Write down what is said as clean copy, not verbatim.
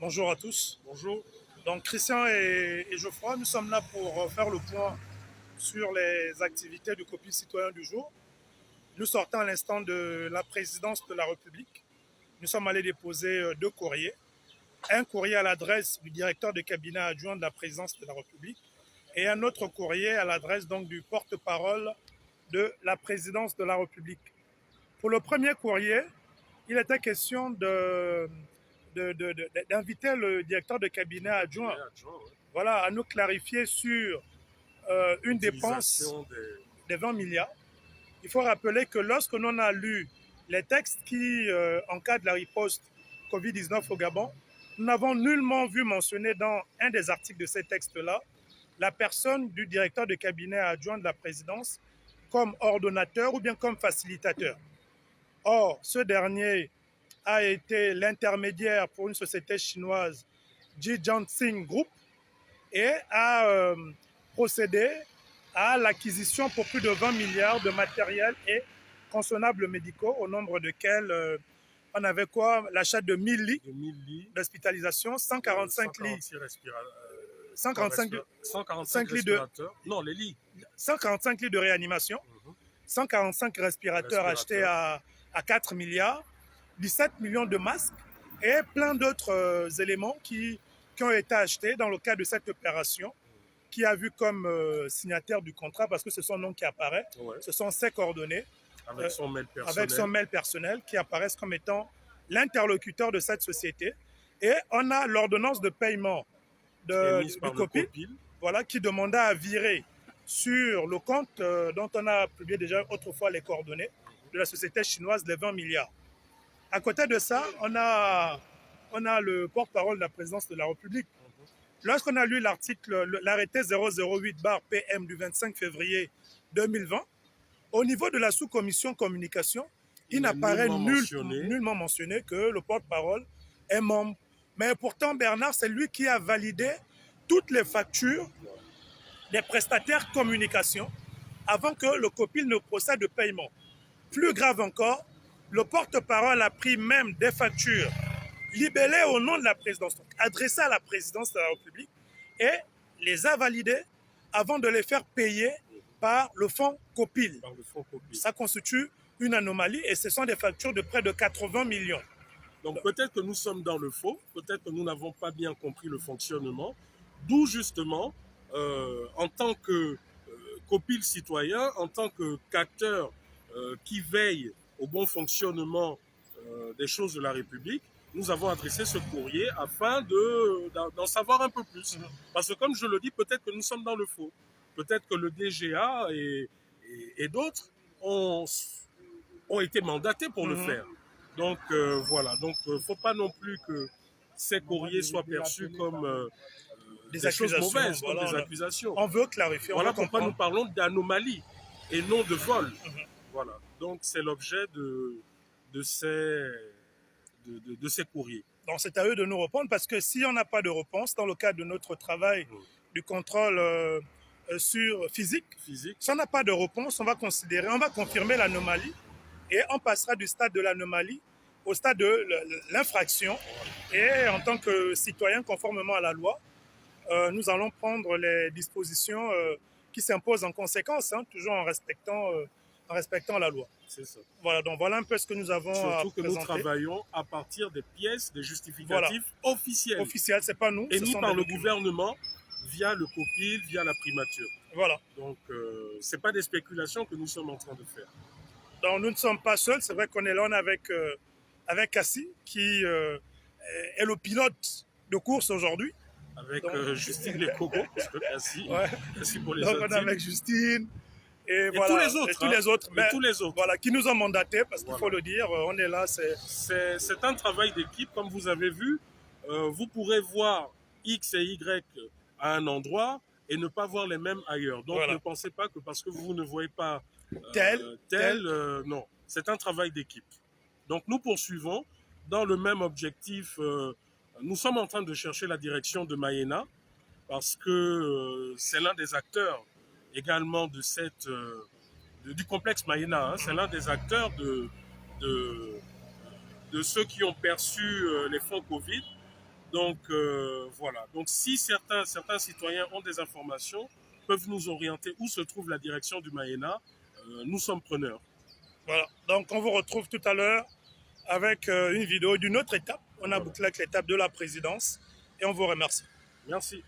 Bonjour à tous. Bonjour. Donc Christian et Geoffroy, nous sommes là pour faire le point sur les activités du COPIL citoyen du jour. Nous sortons à l'instant de la présidence de la République. Nous sommes allés déposer deux courriers. Un courrier à l'adresse du directeur de cabinet adjoint de la présidence de la République et un autre courrier à l'adresse donc du porte-parole de la présidence de la République. Pour le premier courrier, il était question d'inviter le directeur de cabinet adjoint, Ouais. voilà, à nous clarifier sur une dépense Utilisation des... de 20 milliards. Il faut rappeler que lorsque l'on a lu les textes qui encadrent la riposte Covid-19 au Gabon, nous n'avons nullement vu mentionner dans un des articles de ces textes-là la personne du directeur de cabinet adjoint de la présidence comme ordonnateur ou bien comme facilitateur. Or, ce dernier a été l'intermédiaire pour une société chinoise, Jiangxing Group, et a procédé à l'acquisition pour plus de 20 milliards de matériel et consommables médicaux, au nombre desquels on avait quoi? L'achat de 1000 lits de 1000 lits, d'hospitalisation, 145 lits, 145, 145 5 lits de, respirateurs. Non, les lits. 145 lits de réanimation, 145 respirateurs achetés à 4 milliards, 17 millions de masques et plein d'autres éléments qui ont été achetés dans le cadre de cette opération, qui a vu comme signataire du contrat, parce que c'est son nom qui apparaît, Ouais. ce sont ses coordonnées, Avec son mail personnel. avec son mail personnel, qui apparaissent comme étant l'interlocuteur de cette société. Et on a l'ordonnance de paiement émise du par le COPIL, COPIL. voilà, qui demanda à virer sur le compte dont on a publié déjà autrefois les coordonnées de la société chinoise les 20 milliards. À côté de ça, on a le porte-parole de la présidence de la République. Lorsqu'on a lu l'arrêté 008/PM du 25 février 2020, au niveau de la sous-commission communication, il n'apparaît nullement mentionné que le porte-parole est membre. Mais pourtant, Bernard, c'est lui qui a validé toutes les factures des prestataires communication avant que le COPIL ne procède de paiement. Plus grave encore, le porte-parole a pris même des factures libellées au nom de la présidence, donc adressées à la présidence de la République, et les a validées avant de les faire payer par le fonds COPIL. Ça constitue une anomalie et ce sont des factures de près de 80 millions. Donc peut-être que nous sommes dans le faux, peut-être que nous n'avons pas bien compris le fonctionnement, d'où justement, en tant que COPIL citoyen, en tant qu'acteur qui veille au bon fonctionnement des choses de la République, nous avons adressé ce courrier afin d'en savoir un peu plus. Parce que comme je le dis, peut-être que nous sommes dans le faux. Peut-être que le DGA et d'autres ont été mandatés pour le faire. Donc voilà, donc faut pas non plus que ces courriers soient perçus comme des choses mauvaises, voilà, comme des accusations. On veut clarifier. Voilà pourquoi nous parlons d'anomalie et non de vol. Voilà, donc c'est l'objet de ces courriers. Donc c'est à eux de nous répondre, parce que si on n'a pas de réponse dans le cadre de notre travail du contrôle sur physique, si on n'a pas de réponse, on va confirmer l'anomalie et on passera du stade de l'anomalie au stade de l'infraction. Et en tant que citoyen, conformément à la loi, nous allons prendre les dispositions qui s'imposent en conséquence, hein, toujours en respectant la loi. C'est ça. Voilà, donc voilà un peu ce que nous avons Surtout que nous travaillons à partir des pièces, des justificatifs officiels. Officiels, c'est pas nous. Émis par le gouvernement via le COPIL, via la primature. Voilà. Donc, c'est pas des spéculations que nous sommes en train de faire. Donc, nous ne sommes pas seuls. C'est vrai qu'on est là, on est avec Cassie, qui est le pilote de course aujourd'hui. Avec Justine Lecogo, parce que Cassie, ouais. Cassie pour les Donc, on est avec Justine. Et voilà, tous les autres. Tous les autres. Voilà, qui nous ont mandatés, parce qu'il faut le dire, on est là. C'est un travail d'équipe, comme vous avez vu. Vous pourrez voir X et Y à un endroit et ne pas voir les mêmes ailleurs. Donc ne pensez pas que parce que vous ne voyez pas tel non, c'est un travail d'équipe. Donc nous poursuivons dans le même objectif. Nous sommes en train de chercher la direction de Mayena parce que c'est l'un des acteurs également de du complexe Mayena. Hein. C'est l'un des acteurs de ceux qui ont perçu les fonds Covid. Donc voilà. Donc si certains citoyens ont des informations, peuvent nous orienter où se trouve la direction du Maena, nous sommes preneurs. Voilà. Donc on vous retrouve tout à l'heure avec une vidéo d'une autre étape. On a Voilà. bouclé avec l'étape de la présidence et on vous remercie. Merci.